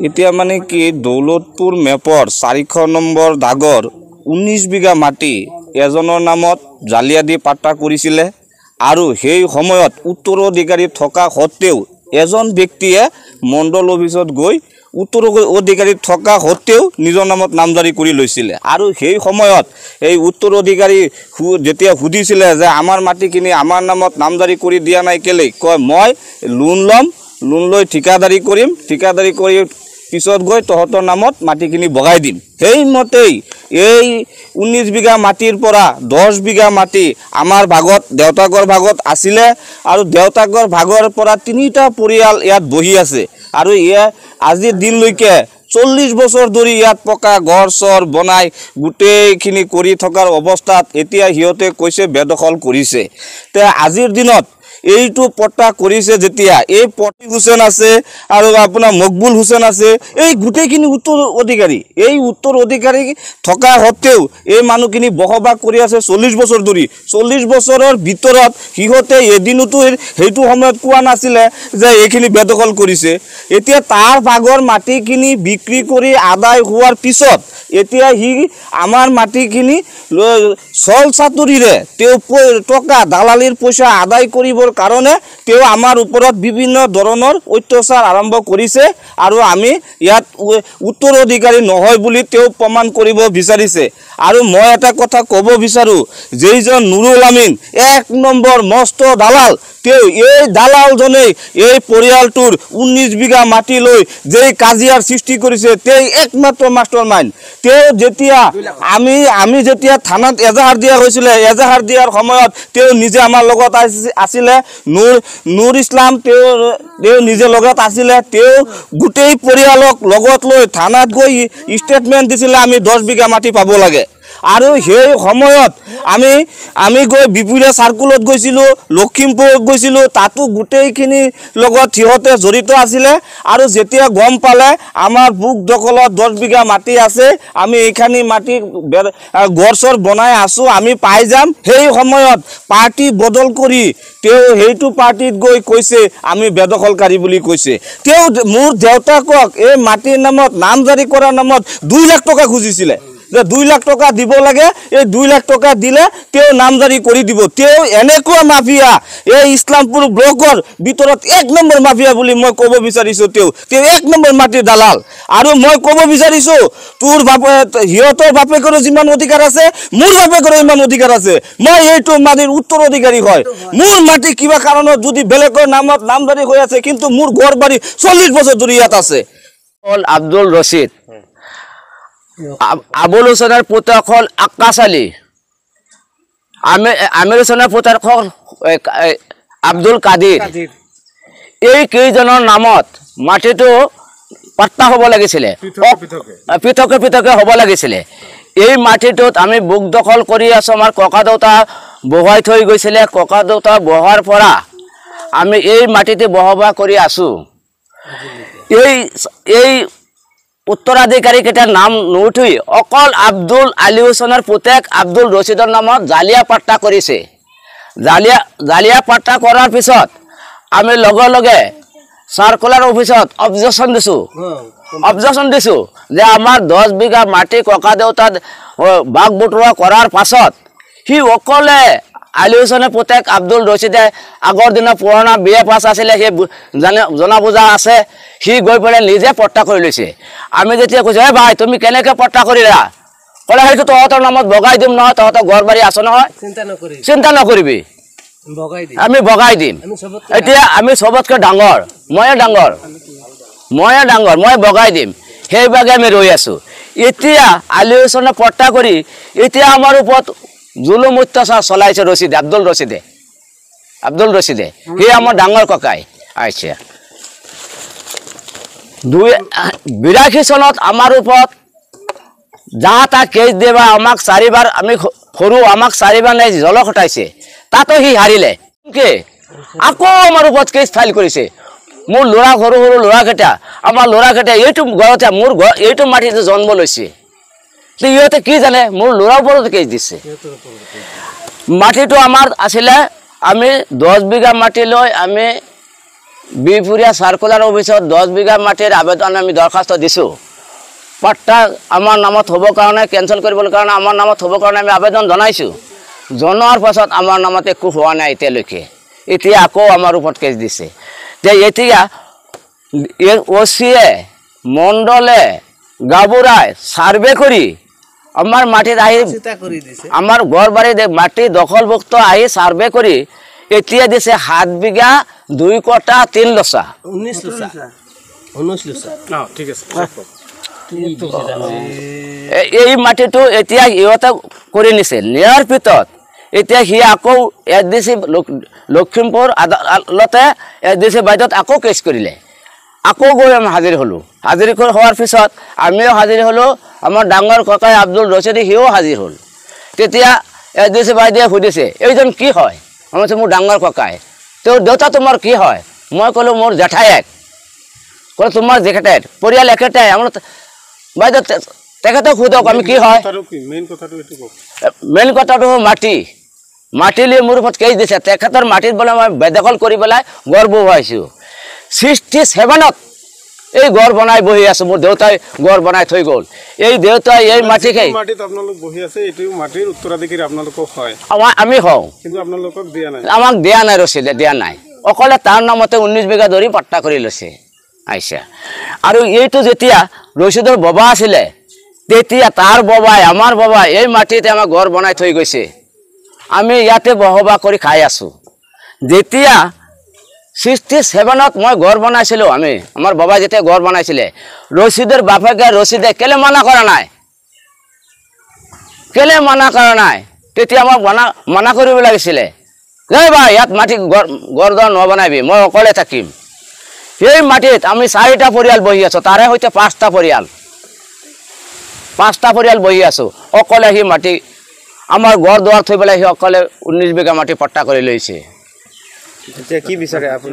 এতিয়া মানে কি দৌলতপুৰ মেপৰ 400 নম্বৰ দাগৰ 19 বিঘা মাটি এজনৰ নামত জালিয়াদি পাট্টা কৰিছিলে আৰু সেই সময়ত উত্তৰাধিকাৰী থকা সত্ত্বেও এজন ব্যক্তিয়ে মণ্ডল অফিচত গৈ উত্তৰাধিকাৰী থকা সত্ত্বেও নিজৰ নামত নামজাৰি কৰি লৈছিলে আৰু সেই সময়ত এই উত্তৰাধিকাৰী যেতিয়া সুধিছিলে যে আমাৰ মাটিখিনি আমাৰ নামত নামজাৰি কৰি দিয়া নাই কেলে কয় মই লোন লম লোন লৈ ঠিকাদাৰী কৰিম ঠিকাদাৰী কৰি পিছত গৈ তহঁতৰ নামত মাটিখিনি বগাই দিম সেই মতেই এই 19 বিঘা মাটিৰ পৰা 10 বিঘা মাটি আমাৰ ভাগত দেউতাকৰ ভাগত আছিলে আৰু দেউতাকৰ ভাগৰ পৰা 3টা পৰিয়াল ইয়াত বহি আছে আৰু ইয়া আজিৰ দিনলৈকে 40 বছৰ ধৰি ইয়াত পকা ঘৰ চৰ বনাই গুটেইখিনি কৰি থকাৰ অৱস্থাত এতিয়া হিয়তে কৈছে বেদখল কৰিছে তে আজিৰ দিনত এইটো পট্টা কৰিছে যেতিয়া এই পটি হুসেন আছে আৰু আপোনাৰ মকবুল হুসেন আছে এই গুটেইখিনি উত্তৰ অধিকাৰী থকা সত্ত্বেও এই মানুহখিনি বহবাস কৰি আছে 40 বছৰ ধৰি 40 বছৰৰ ভিতৰত হিহতে এদিনতো হেতু সময়ত কোৱা নাছিলে যে এইখিনি বেদখল কৰিছে এতিয়া তাৰ ভাগৰ মাটিখিনি বিক্ৰী কৰি আদায় হোৱাৰ পিছত এতিয়া হি আমাৰ মাটিখিনি চল চাতুৰিৰে তেও টকা দালালিৰ পইচা আদায় কৰিবৰ কাৰণে তেও আমাৰ ওপৰত বিভিন্ন ধৰণৰ অত্যাচাৰ আৰম্ভ কৰিছে আৰু আমি ইয়াত উত্তৰাধিকাৰী নহয় বুলি তেও প্ৰমাণ কৰিব বিচাৰিছে আৰু মই এটা কথা ক'ব বিচাৰো যেইজন নুৰুল আমিন 1 নম্বৰ মস্ত দালাল তেও এই দালালজনে এই পৰিয়ালটোৰ 19 বিঘা মাটি লৈ যেই কাজিয়াৰ সৃষ্টি কৰিছে তেই একমাত্ৰ মাস্টাৰ মাইণ্ড তেও যেতিয়া আমি যেতিয়া থানাত এজাহাৰ দিয়া হৈছিল এজাহাৰ দিয়াৰ সময়ত তেও নিজে আমাৰ লগত আছিলে নুৰ ইছলাম তেও নিজে লগত আছিলে তেও গুটেই পৰিয়ালক লগত লৈ থানাত গৈ ষ্টেটমেন্ট দিছিলে আমি 10 বিঘা মাটি পাব লাগে আৰু সেই সময়ত আমি গৈ বিপুৰা সাৰ্কুলত গৈছিলো লখিমপুৰত গৈছিলো তাতো গুটেইখিনি লগত হিহতে জড়িত আছিলে আৰু যেতিয়া গম পালে আমাৰ বুক দখলত 10 বিঘা মাটি আছে আমি এইখানি মাটি গড়চৰ বনাই আছো আমি পাই যাম সেই সময়ত পাৰ্টি বদল কৰি তেও হেইটো পাৰ্টিত গৈ কৈছে আমি বেদখলকাৰী বুলি কৈছে তেও মোৰ দেউতাকক এই মাটিৰ নামত নামজাৰি কৰাৰ নামত 2 লাখ টকা খুজিছিলে যে 2 লাখ টকা দিব লাগে এই 2 লাখ টকা দিলে তেও নামজাৰি কৰি দিব তেও এনেকুৱা মাফিয়া এই ইসলামপুৰ ব্লকৰ ভিতৰত 1 নম্বৰ মাফিয়া বুলি মই ক'ব বিচাৰিছো তেও 1 নম্বৰ মাটিৰ দালাল আৰু মই ক'ব বিচাৰিছো তোৰ বাপে হিয়তৰ বাপেকৰ যিমান অধিকাৰ আছে মোৰ বাপেকৰ ইমান অধিকাৰ আছে মই এইটো মাটিৰ উত্তৰাধিকাৰী হয় মোৰ মাটি কিবা কাৰণত যদি বেলেগৰ নামত নামজাৰি হৈ আছে কিন্তু মোৰ ঘৰ বাৰী 40 বছৰ ধৰি ইয়াত আছে আব্দুল ৰশিদ আবুল হুসেনেৰ পুত্ৰ হল আক্কাস আলী আমিৰ হুসেনেৰ পুত্ৰ হল আব্দুল কাদিৰ এই কেইজনৰ নামত মাটিটো পাট্টা হ'ব লাগিছিলে পৃথকে পৃথকে হ'ব লাগিছিলে এই মাটিটোত আমি বুক দখল কৰি আছো আমাৰ ককা দেউতা বহাই থৈ গৈছিলে ককা দেউতা বহাৰ পৰা আমি এই মাটিতে বহবাস কৰি আছো এই উত্তৰাধিকাৰী কেইটাৰ নাম নুঠি অকল আব্দুল আলী হুসেনৰ পুতেক আব্দুল ৰশিদৰ নামত জালিয়া পাট্টা কৰিছে জালিয়া পাট্টা কৰাৰ পিছত আমি লগে লগে সাৰ্কুলাৰ অফিচত অবজেকশন দিছো যে আমাৰ 10 বিঘা মাটি ককা দেউতা ভাগ বটোৱা কৰাৰ পাছত হি অকলে আলী হুসেনৰ পুতেক আব্দুল ৰশিদে আগৰ দিনৰ পুৰণা বিয়ে পাছ আছিলে হে জনা বুজা আছে হি গৈ পৰে নিজে পট্টা কৰি লৈছে আমি যেতিয়া কৈছো এ ভাই তুমি কেনেকে পট্টা কৰিলা কলে হেতু তহঁতৰ নামত বগাই দিম নহয় তহঁতৰ ঘৰ বাৰী আছে নহয় চিন্তা নকৰিবি আমি বগাই দিম এতিয়া আমি সবতকৈ ডাঙৰ মই বগাই দিম সেইভাগে আমি ৰৈ আছো এতিয়া আলী হুসেনে পট্টা কৰি এতিয়া আমাৰ ওপৰত জুলুম অত্যাচাৰ চলাইছে আব্দুল ৰশিদে হে আমাৰ ডাঙৰ ককাই আইছে 82 চনত আমাৰ ওপৰত যাহা কেছ দেবা আমাক 4বাৰ আমি সৰু আমাক 4বাৰ নাই জল খটাইছে তাতো হি হাৰিলে কে আকৌ আমাৰ ওপৰত কেছ ফাইল কৰিছে মোৰ লৰা সৰু লৰা কেটা আমাৰ লৰা কেটা এইটো ঘৰতে মোৰ এইটো মাটিতে জন্ম লৈছে ইহঁতে কি জানে মোৰ লৰাৰ ওপৰত কেছ দিছে মাটিটো আমাৰ আছিলে আমি 10 বিঘা মাটি লৈ আমি বিপুরিয়া সার্কুলার অফিসত 10 বিঘা মাটির আবেদন আমি দরখাস্ত দিছোঁ পাট্টা আমার নামত হ'ব কাৰণে কেঞ্চেল কৰিবলৈ কাৰণে আমাৰ নামত হ'ব কাৰণে আমি আবেদন জনাইছোঁ জনোৱাৰ পাছত আমাৰ নামত একো হোৱা নাই এতিয়ালৈকে এতিয়া আকৌ আমাৰ ওপৰত কেছ দিছে যে এতিয়া ওসিয়ে মণ্ডলে গাবুরায় সার্ভে করি আমার মাটিত আহি আমার ঘর বাড়ি মাটি দখলভুক্ত আহি সার্ভে করি এতিয়া দিছে 7 বিঘা 2 কটা 3 লসা 19 লসা ঠিক আছে এই মাটিটো এতিয়া ইহঁতে কৰি নিছে নিয়াৰ পিছত এতিয়া সি আকৌ এসডিসি লখিমপুৰ আদালতে এসডিসি বাইদত আকৌ কেছ কৰিলে আকৌ গৈ আমি হাজিৰ হলো হাজিৰ হোৱাৰ পিছত আমিও হাজিৰ হলো আমাৰ ডাঙৰ ককাই আব্দুল ৰছিদি হিও হাজিৰ হল তেতিয়া এসডিসি বাইদেৱে সুধিছে এইজন কি হয় আমি মোৰ ডাঙৰ ককাই তোৰ দেউতা তোমাৰ কি হয় মই ক'লো মোৰ জেঠায়েক ক'লো তোমাৰ জেঠায়েক পৰিয়াল একেটাই আমাৰ বাইদেউ তেখেতে সুধক আমি কি হয় মেইন কথাটো মাটি মাটিলে মোৰ ওপৰত কেছ দিছে তেখেতৰ মাটিত বোলে মই বেদখল কৰি পেলাই ঘৰ বহুৱাইছোঁ 67ত এই ঘৰ বনাই বহি আছে মোৰ দেউতাই ঘৰ বনাই থৈ গ'ল এই দেউতাই এই মাটি খাই মাটিত আপোনালোক বহি আছে এইটো মাটিৰ উত্তৰাধিকাৰী আপোনালোকক হয় আমি হওঁ কিন্তু আপোনালোকক দিয়া নাই আমাক দিয়া নাই ৰচিদে দিয়া নাই অকলে তাৰ নামতে 19 বিঘা ধৰি পাট্টা কৰি লৈছে আইছা আৰু এইটো যেতিয়া ৰচিদৰ বাবা আছিলে তেতিয়া তাৰ বাবাই আমাৰ বাবাই এই মাটিতে আমাক ঘৰ বনাই থৈ গৈছে আমি ইয়াতে বহবা কৰি খাই আছো যেতিয়া 67ত মই ঘৰ বনাইছিলোঁ আমি আমাৰ বাবাই যেতিয়া ঘৰ বনাইছিলে ৰচিদৰ বাপেকে ৰচিদে কেলে মানা কৰা নাই তেতিয়া মই মানা কৰিব লাগিছিলে এই বা ইয়াত মাটি ঘৰ দৰ নবনাবি মই অকলে থাকিম এই মাটিত আমি 4টা পৰিয়াল বহি আছো তাৰে সৈতে 5টা পৰিয়াল বহি আছো অকলে সি মাটি আমাৰ ঘৰ দুৱাৰ থৈ পেলাই সি অকলে 19 বিঘা মাটি পট্টা কৰি লৈছে এতিয়া কি বিচাৰে আপুনি